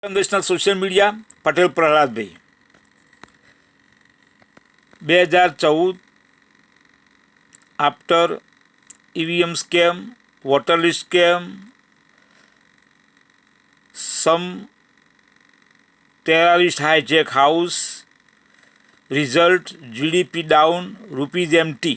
Conventional social media Patel Prahladbhai 2014 after EVM scam, water list scam, some terrorist hijack house, result GDP down, rupees empty.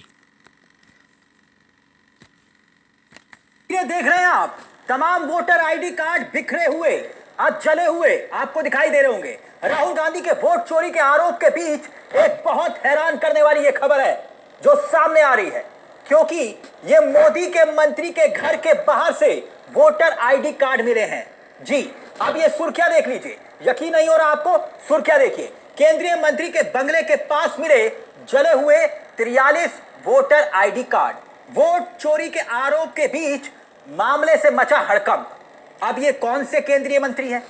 ये देख रहे हैं आप तमाम वोटर आईडी कार्ड बिखरे हुए, आज जले हुए आपको दिखाई दे रहे होंगे। राहुल गांधी के वोट चोरी के आरोप के बीच एक बहुत हैरान करने वाली ये खबर है जो सामने आ रही है, क्योंकि ये मोदी के मंत्री के घर के बाहर से वोटर आईडी कार्ड मिले हैं। जी अब ये सुर्खियां देख लीजिए, यकीन नहीं हो रहा आपको? सुर्खियां देखिए, केंद्रीय मंत्री के बंगले के पास मिले जले हुए 43 वोटर आईडी कार्ड। वोट चोरी के आरोप के बीच मामले से मचा हड़कंप। अब ये कौन से केंद्रीय मंत्री हैं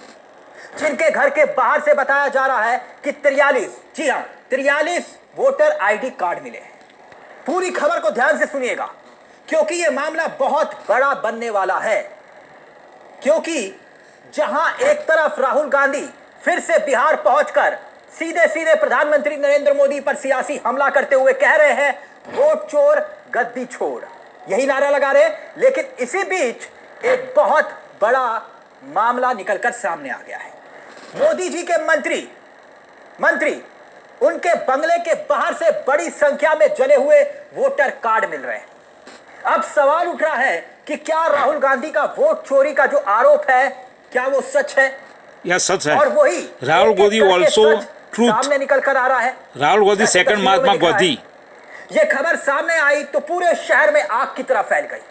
जिनके घर के बाहर से बताया जा रहा है कि 43, जी हां 43 वोटर आईडी कार्ड मिले हैं। पूरी खबर को ध्यान से सुनिएगा, क्योंकि यह मामला बहुत बड़ा बनने वाला है। क्योंकि जहां एक तरफ राहुल गांधी फिर से बिहार पहुंचकर सीधे सीधे प्रधानमंत्री नरेंद्र मोदी पर सियासी हमला करते हुए कह रहे हैं वोट चोर गद्दी छोड़, यही नारा लगा रहे हैं, लेकिन इसी बीच एक बहुत बड़ा मामला निकलकर सामने आ गया है। मोदी जी के मंत्री उनके बंगले के बाहर से बड़ी संख्या में जले हुए वोटर कार्ड मिल रहे हैं। अब सवाल उठ रहा है कि क्या राहुल गांधी का वोट चोरी का जो आरोप है क्या वो सच है? यह सच है। और वही राहुल गांधी ऑल्सो ट्रूथ सामने निकल कर आ रहा है। राहुल गांधी सेकंड महात्मा गांधी। ये खबर सामने आई तो पूरे शहर में आग की तरह फैल गई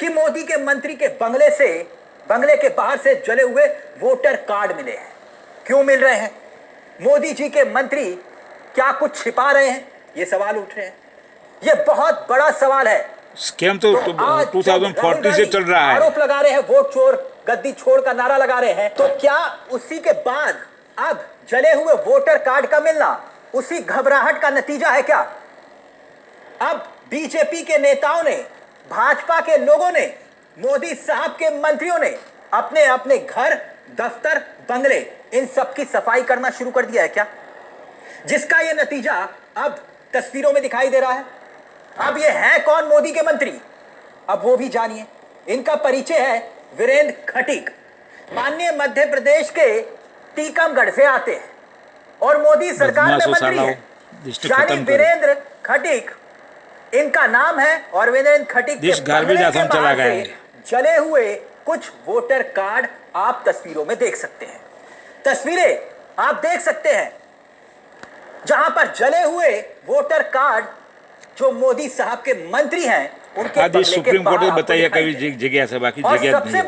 कि मोदी के मंत्री के बंगले के बाहर से जले हुए वोटर कार्ड मिले हैं। क्यों मिल रहे हैं? मोदी जी के मंत्री क्या कुछ छिपा रहे हैं? ये सवाल उठ रहे हैं। ये बहुत बड़ा सवाल है। स्कैम तो 2040 से चल रहा है। आरोप लगा रहे हैं वोट चोर गद्दी छोड़ का नारा लगा रहे हैं, तो क्या उसी के बाद अब जले हुए वोटर कार्ड का मिलना उसी घबराहट का नतीजा है क्या? अब बीजेपी के नेताओं ने, भाजपा के लोगों ने, मोदी साहब के मंत्रियों ने अपने अपने घर, दफ्तर, बंगले इन सब की सफाई करना शुरू कर दिया है क्या? जिसका यह नतीजा अब तस्वीरों में दिखाई दे रहा है। अब ये है कौन मोदी के मंत्री? अब वो भी जानिए। इनका परिचय है वीरेंद्र खटीक। माननीय मध्य प्रदेश के टीकमगढ़ से आते हैं और मोदी सरकार में मंत्री हैं। यानी वीरेंद्र खटीक इनका नाम है और वीरेंद्र खटीक के चला गया। जले हुए कुछ वोटर कार्ड आप तस्वीरों में देख सकते हैं। तस्वीरें आप देख सकते हैं जहां पर जले हुए वोटर कार्ड जो मोदी साहब के मंत्री हैं उनके बंगले सुप्रीम कोर्ट ने बताया कई जगह से, बाकी जगह सबसे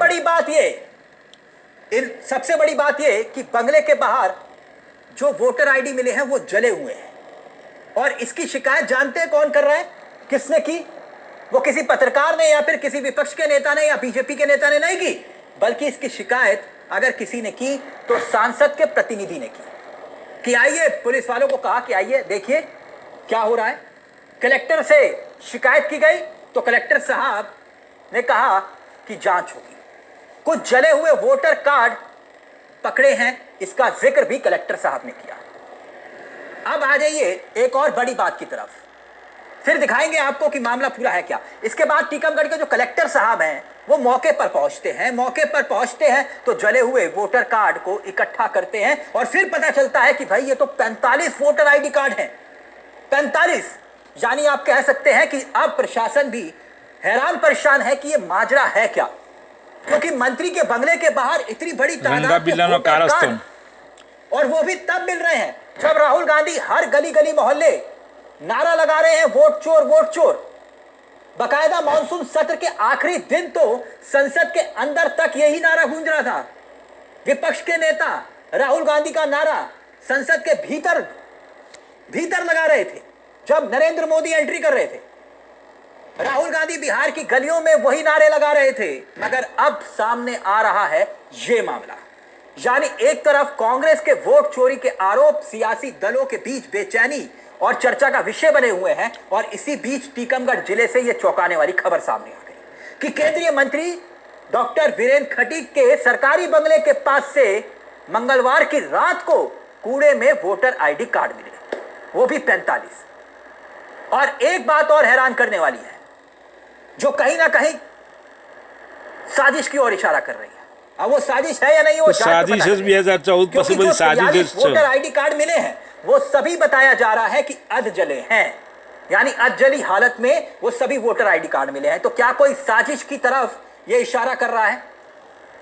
बड़ी बात ये कि बंगले के बाहर जो वोटर आईडी मिले हैं वो जले हुए हैं। और इसकी शिकायत जानते हैं कौन कर रहा है? किसने की? वो किसी पत्रकार ने या फिर किसी विपक्ष के नेता ने या बीजेपी के नेता ने नहीं की, बल्कि इसकी शिकायत अगर किसी ने की तो सांसद के प्रतिनिधि ने की कि आइए, पुलिस वालों को कहा कि आइए देखिए क्या हो रहा है। कलेक्टर से शिकायत की गई तो कलेक्टर साहब ने कहा कि जांच होगी। कुछ जले हुए वोटर कार्ड पकड़े हैं, इसका जिक्र भी कलेक्टर साहब ने किया। अब आ जाइए एक और बड़ी बात की तरफ, फिर दिखाएंगे आपको कि मामला पूरा है क्या। इसके बाद टीकमगढ़ के जो कलेक्टर साहब हैं वो मौके पर पहुंचते हैं तो जले हुए वोटर कार्ड को इकट्ठा करते हैं और फिर पता चलता है कि भाई ये तो 45 वोटर आईडी कार्ड हैं। 45, यानी आप कह सकते हैं कि अब प्रशासन भी हैरान परेशान है कि ये माजरा है क्या, क्योंकि मंत्री के बंगले के बाहर इतनी बड़ी तादाद में और वो भी तब मिल रहे हैं जब राहुल गांधी हर गली गली मोहल्ले नारा लगा रहे हैं वोट चोर वोट चोर। बकायदा मानसून सत्र के आखिरी दिन तो संसद के अंदर तक यही नारा गूंज रहा था। विपक्ष के नेता राहुल गांधी का नारा संसद के भीतर लगा रहे थे जब नरेंद्र मोदी एंट्री कर रहे थे। राहुल गांधी बिहार की गलियों में वही नारे लगा रहे थे। मगर अब सामने आ रहा है यह मामला, यानी एक तरफ कांग्रेस के वोट चोरी के आरोप सियासी दलों के बीच बेचैनी और चर्चा का विषय बने हुए हैं, और इसी बीच टीकमगढ़ जिले से यह चौंकाने वाली खबर सामने आ गई कि केंद्रीय मंत्री डॉक्टर वीरेंद्र खटीक के सरकारी बंगले के पास से मंगलवार की रात को कूड़े में वोटर आईडी कार्ड मिले, वो भी 45। और एक बात और हैरान करने वाली है, जो कहीं ना कहीं साजिश की ओर इशारा कर रही है। अब वो साजिश है या नहीं, वो साजिश 2014 पॉसिबल साजिश वोटर आईडी कार्ड मिले हैं वो सभी बताया जा रहा है कि अधजले हैं, यानी अधजली हालत में वो सभी वोटर आईडी कार्ड मिले हैं। तो क्या कोई साजिश की तरफ ये इशारा कर रहा है?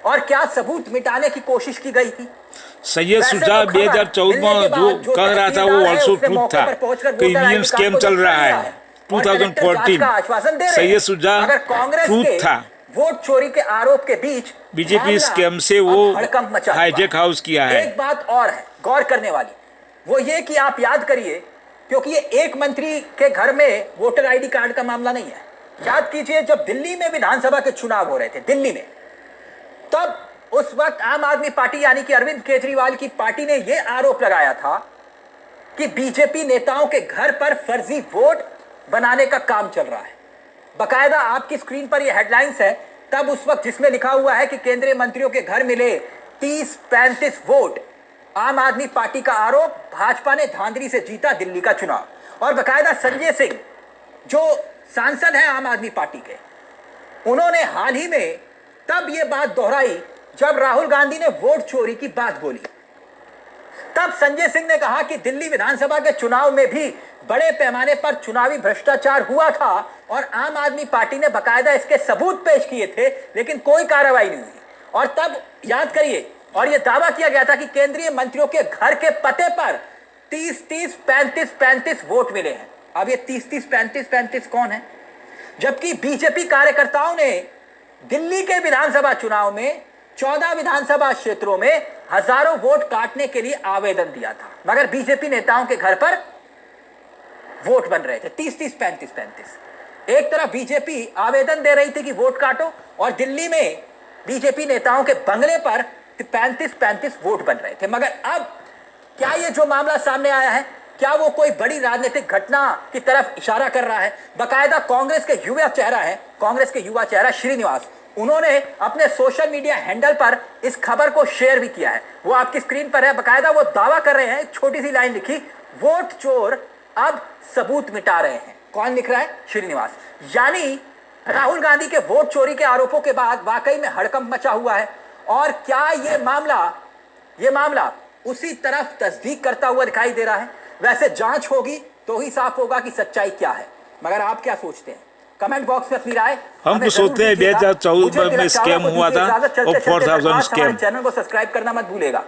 और क्या सबूत मिटाने की कोशिश की गई थी? सैयद शुजा 2014 में जो कह रहा था वो ऑल्सो ट्रूथ था कि ईवीएम स्कैम चल रहा है। 2014 सैयद शुजा ट्रूथ था। वोट चोरी के आरोप के बीच बीजेपी स्कैम से वो हाईजेक हाउस किया है। एक बात और है गौर करने वाली, वो ये कि आप याद करिए, क्योंकि ये एक मंत्री के घर में वोटर आईडी कार्ड का मामला नहीं है। याद कीजिए जब दिल्ली में विधानसभा के चुनाव हो रहे थे दिल्ली में, तब उस वक्त आम आदमी पार्टी यानी कि अरविंद केजरीवाल की पार्टी ने यह आरोप लगाया था कि बीजेपी नेताओं के घर पर फर्जी वोट बनाने का काम चल रहा है। बकायदा आपकी स्क्रीन पर यह हेडलाइंस है तब उस वक्त, जिसमें लिखा हुआ है कि केंद्रीय मंत्रियों के घर मिले 30-35 वोट, आम आदमी पार्टी का आरोप, भाजपा ने धांधली से जीता दिल्ली का चुनाव। और बकायदा संजय सिंह जो सांसद हैं आम आदमी पार्टी के, उन्होंने हाल ही में तब यह बात दोहराई जब राहुल गांधी ने वोट चोरी की बात बोली। तब संजय सिंह ने कहा कि दिल्ली विधानसभा के चुनाव में भी बड़े पैमाने पर चुनावी भ्रष्टाचार हुआ था और आम आदमी पार्टी ने बकायदा इसके सबूत पेश किए थे, लेकिन कोई कार्रवाई नहीं हुई। और तब याद करिए, और यह दावा किया गया था कि केंद्रीय मंत्रियों के घर के पते पर 30-30, 35-35 वोट मिले हैं। अब ये 30-30, 35-35 कौन है? जबकि बीजेपी कार्यकर्ताओं ने दिल्ली के विधानसभा चुनाव में 14 विधानसभा क्षेत्रों में हजारों वोट काटने के लिए आवेदन दिया था, मगर बीजेपी नेताओं के घर पर वोट बन रहे थे 30-30, 35-35। एक तरफ बीजेपी आवेदन दे रही थी कि वोट काटो, और दिल्ली में बीजेपी नेताओं के बंगले पर 35-35 वोट बन रहे थे। मगर अब क्या ये जो मामला सामने आया है, क्या वो कोई बड़ी राजनीतिक घटना की तरफ इशारा कर रहा है? बकायदा कांग्रेस के युवा चेहरा है, कांग्रेस के युवा चेहरा श्रीनिवास, उन्होंने अपने सोशल मीडिया हैंडल पर इस खबर को शेयर भी किया है। वो आपकी स्क्रीन पर है। बकायदा वो दावा कर रहे हैं, छोटी सी लाइन लिखी, वोट चोर अब सबूत मिटा रहे हैं। कौन लिख रहा है? श्रीनिवास। यानी राहुल गांधी के वोट चोरी के आरोपों के बाद वाकई में हड़कंप मचा हुआ है। और क्या ये मामला उसी तरफ तस्दीक करता हुआ दिखाई दे रहा है? वैसे जांच होगी तो ही साफ होगा कि सच्चाई क्या है। मगर आप क्या सोचते हैं? कमेंट बॉक्स में अपनी राय हम तो सोचते हैं 2014 में स्कैम हुआ था और 4000 स्कैम। चैनल को सब्सक्राइब करना मत भूलेगा।